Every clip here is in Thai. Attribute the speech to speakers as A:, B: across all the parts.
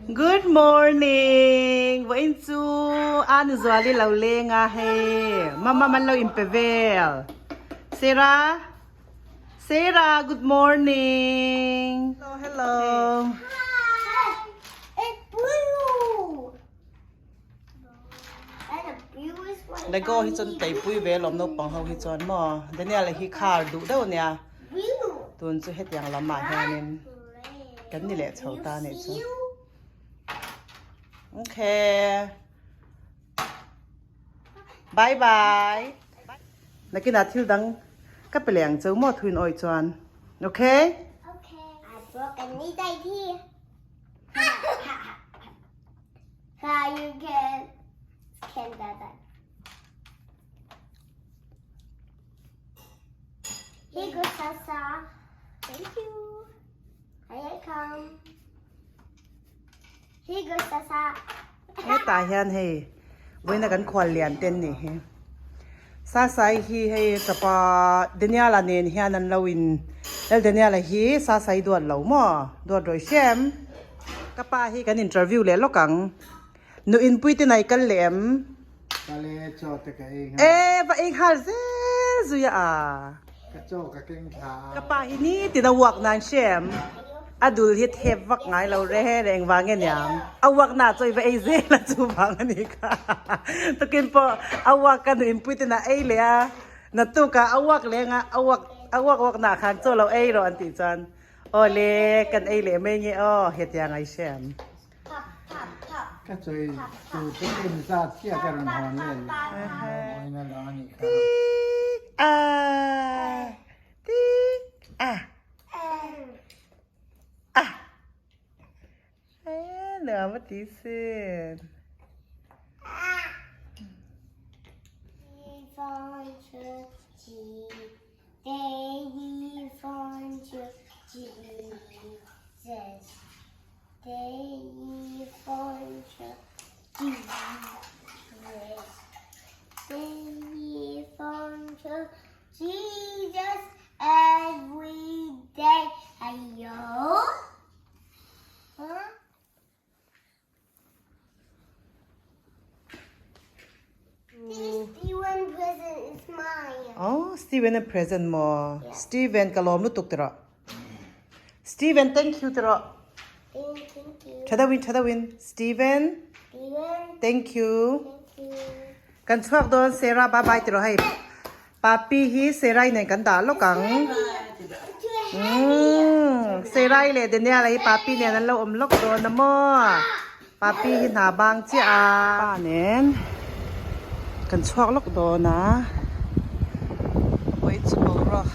A: Good morning. Wain chu anu zwali lo lenga he. Mama man lo impevel. Sarah, good morning. Hello.
B: It's blue. And the blue is what
A: แล้วก็ฮิจนไตปุ้ยเวลอมนกปังเฮาฮิจนหมอเดี๋ยวนี้อะไรฮิคาร์ดูเด้อเนี่ย
B: blue.
A: ตุนจะเฮ็ดอย่างละหมาดแฮนินกันนี่แหละเฉาตาเนี่ยจ้ะโอเคบายบายนักกินอาทิตย์ดังก็ไปเลี้ยงเจ้าหม้อทุนอ้อยจวนโอเค
B: Okay. I broke a knee right here. How you can that. Here goes Sasa. Thank you. Here I come. Here goes Sasa.
A: เฮ้ตาเฮียนเฮ้ไว้นักกันควรเรียนเต้นนี่เฮ้ซาไซฮีเฮ้สปาเดนียลาเนนเฮียนันลาวินแล้วเดนียลาฮีซาไซดวดเหล่าหม้อดวดโดยแชมก็ป้าฮีกันอินเทอร์วิวเลยแล้วกังนูอินปุยที่ไหนกันเหลี่ยม
C: Kali cho te ka ing
A: เอ๊ะป้าเองฮัลเซซุยอา
C: ka cho ka king kha
A: ก็ป้าฮีนี่ติดนวักนานแชมอะดูที่เทปวักไงเราเร่แรงวางเงี้ยยังเอาวักหน้าจอยไปไอเซ่ละจูบังอันนี้ค่ะตะกินพอเอาวักกันอินปุยที่ไหนไอเลยอะนัตุกะเอาวักเลยงะเอาวักหน้าคันโจเราไอเราอันติจันโอเล่กันไอเลยไม่เงี้ยอ้อเฮ็ดยังไงแชม
C: ka choi tu te in sa sia ka ron hon le oi na la ni kha
A: อ่าติ๊กอ่ะอ่ะเหนือมาตีเส้น
B: Jesus every day. Ayo. Huh? This Steven present is mine.
A: อ๋อสตีเวนเป็น present มอสตีเวนกะลอมลุตุกตระสตีเวน thank you ตระ
B: Thank you.
A: ชดาวินสตีเวน
B: Steven,
A: thank you
B: thank you.
A: กันชวกโดนเซราบายบายตระให้ปาปีฮีเซไรในกันตาลกังเซไรเลยเดี๋ยวนี้อะไรปาปีเนี่ยนั้นเราอมลกโดนนะมอปาปีหินหาบางเจ้าป้าเน้นกันชวกลกโดนนะไว้จุบรอก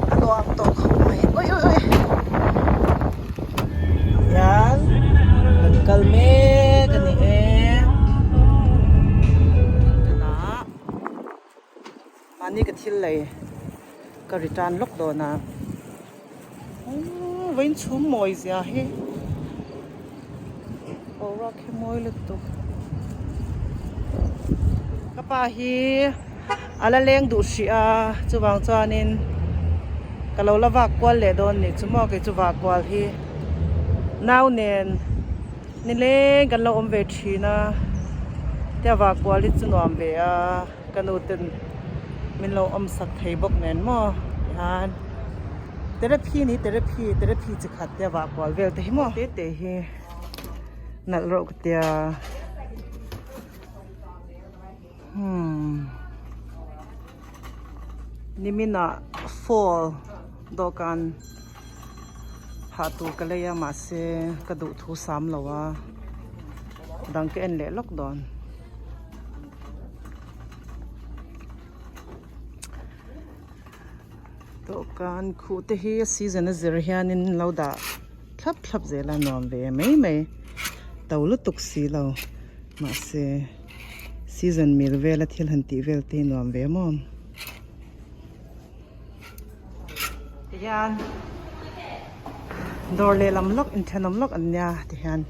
A: อะตัวอังโตเข้าไปโอ้ยยันกันกัลเมกันนี่เองนะมานี่ก็ทิ้งเลยก็ริจานลกโดนนะไว้ชุ่มมอยเสียเฮ้โอ้รักแค่มอยเลยตัวกระป๋าฮีอะไรเลี้ยงดูสิจูบางจานินก็เราละวักกวาดเลยโดนนี่จุมอกจูวักกวาดฮีน่าวเนียนนี่เลี้ยงกันเราอมเวทีนะแต่วักกวาดลิจุนวมเบียกันอุตันมินเราอมสักไทยบกเนียนมั้งฮันแต่ละพี่จะขัดแต่วักกวาดเวลแต่หิมะเตะฮีนัดโรคเตียนี่มิน่ะ fall ดอกันหาตัวกันเลยมาเสกระดูทูสามแล้ววะดังเกินเลยล็อกดอนดอกันคู่เตะซีซันเซอร์เฮียนินเราด่าทับเจลานอมเวไม่ตาวลุตุกสีเรามาเสซีซันมิลเวลที่หันตีเวลที่นอมเวมอมยันดอร์เลลำล็อกอินเทนอมล็อกอันเนี้ยที่ยัน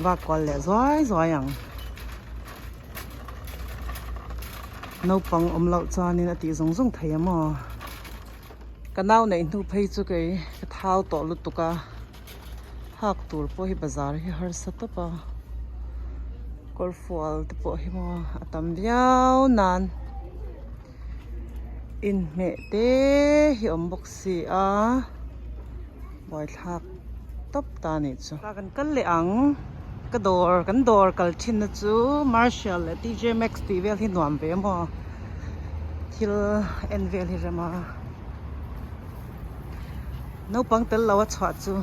A: ว่ากอลเลยซอยอย่างนาวปังอมเหล่าจานี่นะตีส่งไทยมั้งกันนาวในนูเพย์จุกไอ้กระเท้าต่อลุตุกะ hak tur po hi bazar hi har satapa korfual te po hi mo atam viau nan in me te hi ombok si a boy thak top ta ni chu ta kan kal le ang kan dor kal thin na chu Marshall le TJ Maxx ti vel hi nuam ve mo thil en vel hi rama no pang tel lawa chwa chu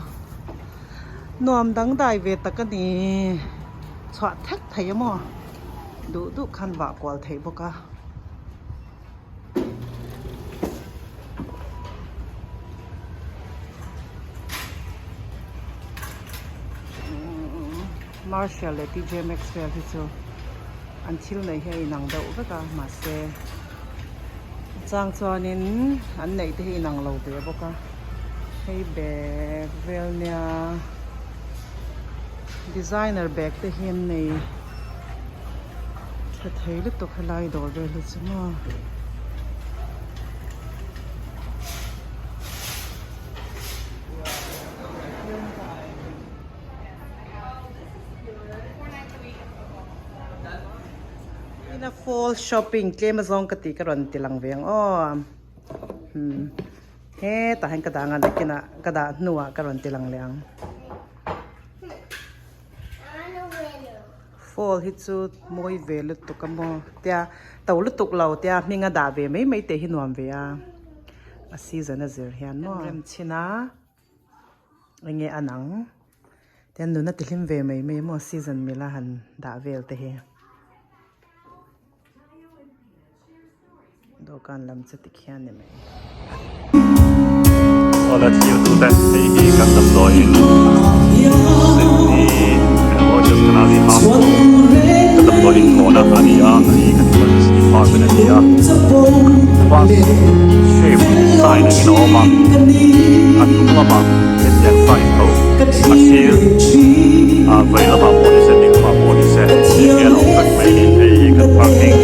A: nuam dang dai ve takani chwa thek thai mo du khan ba kwal thei boka Marshall le TJ Maxx vel hi chu until nei hei nang dau veka ma se chang chuanin an nei te hi nang lo ve boka hei bag vel nia designer bag te hian nei thei lu to khalai dor vel hi chu ma in a fall shopping tlem zong kati karon tilang veng he ta han kada nga kina kada nuwa karon tilang leang fall hi chu moi velut to kamo tia tawlu tuk law tia minga da ve mai te hi nuam ve a season a zer hian no rem china nge anang ten nu na tilim ve mai mo season mila han da vel te he dokan lam che tikhian ne mai
D: let's you do that he kan dam lo in Sydney and Rogers kanali half kan dam lo in kona ania ani kan police department ania was shape sign in oma at kuma it that sign ho asil vai la ba police ding ma police ya lo kan mai ni kan parking